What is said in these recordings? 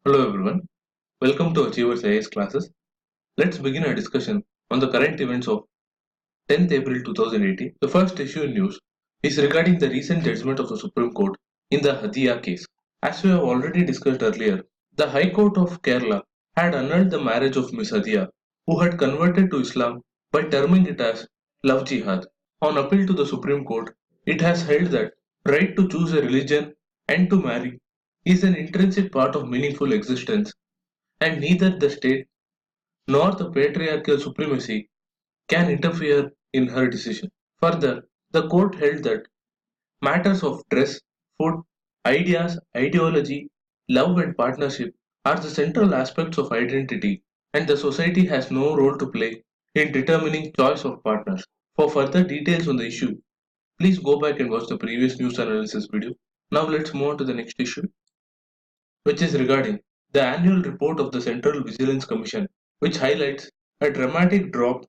Hello everyone, welcome to Achievers IAS classes. Let's begin our discussion on the current events of 10th April 2018. The first issue in news is regarding the recent judgment of the Supreme Court in the Hadiya case. As we have already discussed earlier, the High Court of Kerala had annulled the marriage of Miss Hadiya, who had converted to Islam by terming it as love jihad. On appeal to the Supreme Court, it has held that right to choose a religion and to marry is an intrinsic part of meaningful existence, and neither the state nor the patriarchal supremacy can interfere in her decision. Further, the court held that matters of dress, food, ideas, ideology, love, and partnership are the central aspects of identity, and the society has no role to play in determining choice of partners. For further details on the issue, please go back and watch the previous news analysis video. Now let's move on to the next issue, which is regarding the annual report of the Central Vigilance Commission, which highlights a dramatic drop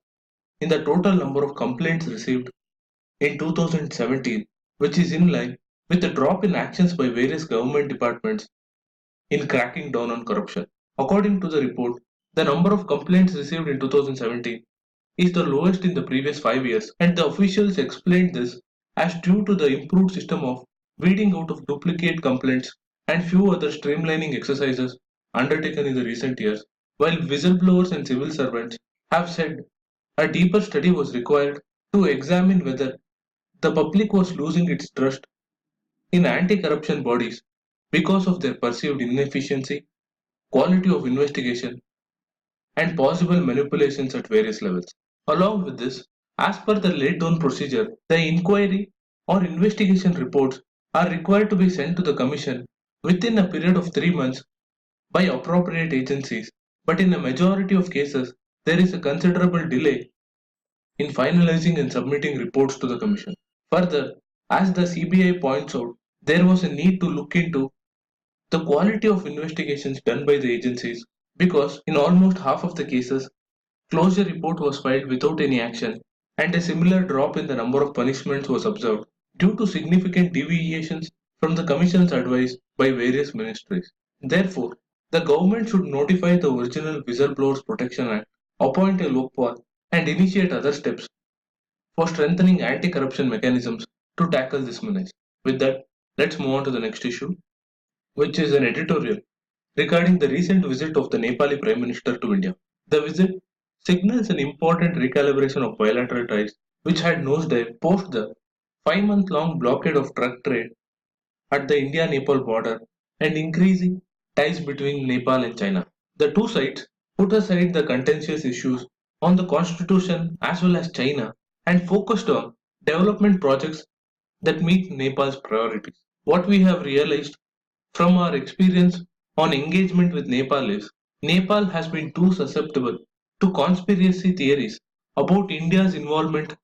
in the total number of complaints received in 2017, which is in line with the drop in actions by various government departments in cracking down on corruption. According to the report, the number of complaints received in 2017 is the lowest in the previous 5 years, and the officials explained this as due to the improved system of weeding out of duplicate complaints and few other streamlining exercises undertaken in the recent years, while whistleblowers and civil servants have said a deeper study was required to examine whether the public was losing its trust in anti-corruption bodies because of their perceived inefficiency, quality of investigation, and possible manipulations at various levels. Along with this, as per the laid down procedure, the inquiry or investigation reports are required to be sent to the Commission within a period of 3 months by appropriate agencies, but in a majority of cases, there is a considerable delay in finalizing and submitting reports to the Commission. Further, as the CBI points out, there was a need to look into the quality of investigations done by the agencies because in almost half of the cases, closure report was filed without any action, and a similar drop in the number of punishments was observed due to significant deviations from the Commission's advice by various ministries. Therefore, the government should notify the original Whistleblowers Protection Act, appoint a Lokpal, and initiate other steps for strengthening anti-corruption mechanisms to tackle this menace. With that, let's move on to the next issue, which is an editorial regarding the recent visit of the Nepali Prime Minister to India. The visit signals an important recalibration of bilateral ties, which had nosedived post the 5-month-long blockade of truck trade at the India-Nepal border and increasing ties between Nepal and China. The two sides put aside the contentious issues on the constitution as well as China and focused on development projects that meet Nepal's priorities. What we have realized from our experience on engagement with Nepal is Nepal has been too susceptible to conspiracy theories about India's involvement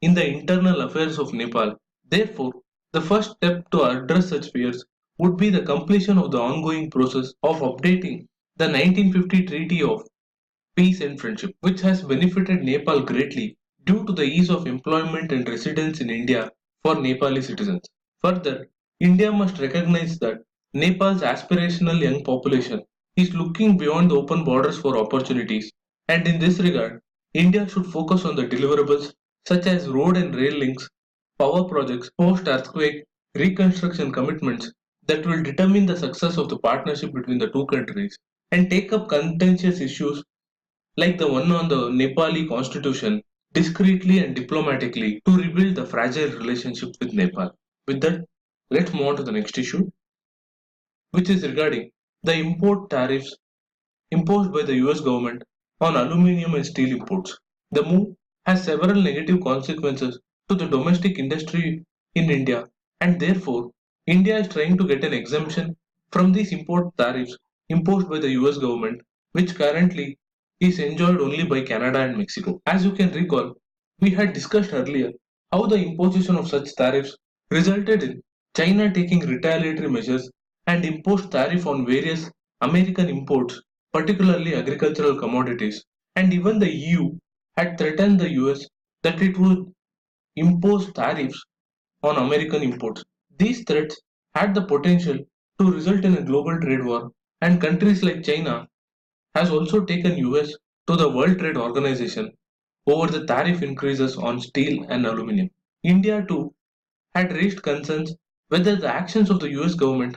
in the internal affairs of Nepal. Therefore, the first step to address such fears would be the completion of the ongoing process of updating the 1950 Treaty of Peace and Friendship, which has benefited Nepal greatly due to the ease of employment and residence in India for Nepali citizens. Further, India must recognize that Nepal's aspirational young population is looking beyond the open borders for opportunities, and in this regard, India should focus on the deliverables such as road and rail links, power projects, post-earthquake reconstruction commitments that will determine the success of the partnership between the two countries, and take up contentious issues like the one on the Nepali constitution discreetly and diplomatically to rebuild the fragile relationship with Nepal. With that, let's move on to the next issue, which is regarding the import tariffs imposed by the US government on aluminium and steel imports. The move has several negative consequences to the domestic industry in India, and therefore, India is trying to get an exemption from these import tariffs imposed by the US government, which currently is enjoyed only by Canada and Mexico. As you can recall, we had discussed earlier how the imposition of such tariffs resulted in China taking retaliatory measures and imposed tariff on various American imports, particularly agricultural commodities, and even the EU had threatened the US that it would impose tariffs on American imports. These threats had the potential to result in a global trade war And countries like China has also taken US to the World Trade Organization over the tariff increases on steel and aluminum. India too had raised concerns whether the actions of the US government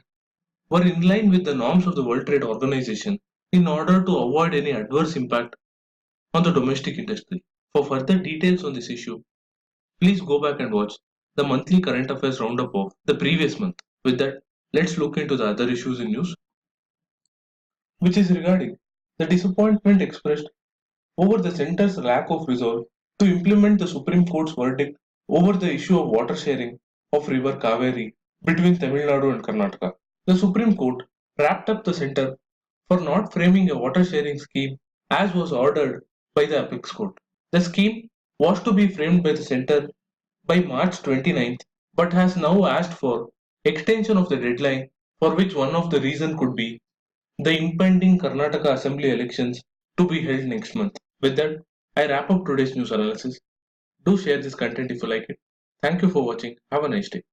were in line with the norms of the World Trade Organization in order to avoid any adverse impact on the domestic industry. For further details on this issue, please go back and watch the monthly current affairs roundup of the previous month. With that, let's look into the other issues in news, which is regarding the disappointment expressed over the centre's lack of resolve to implement the Supreme Court's verdict over the issue of water sharing of River Kaveri between Tamil Nadu and Karnataka. The Supreme Court wrapped up the center for not framing a water sharing scheme as was ordered by the Apex Court. The scheme was to be framed by the center by March 29th but has now asked for extension of the deadline, for which one of the reason could be the impending Karnataka Assembly elections to be held next month. With that, I wrap up today's news analysis. Do share this content if you like it. Thank you for watching. Have a nice day.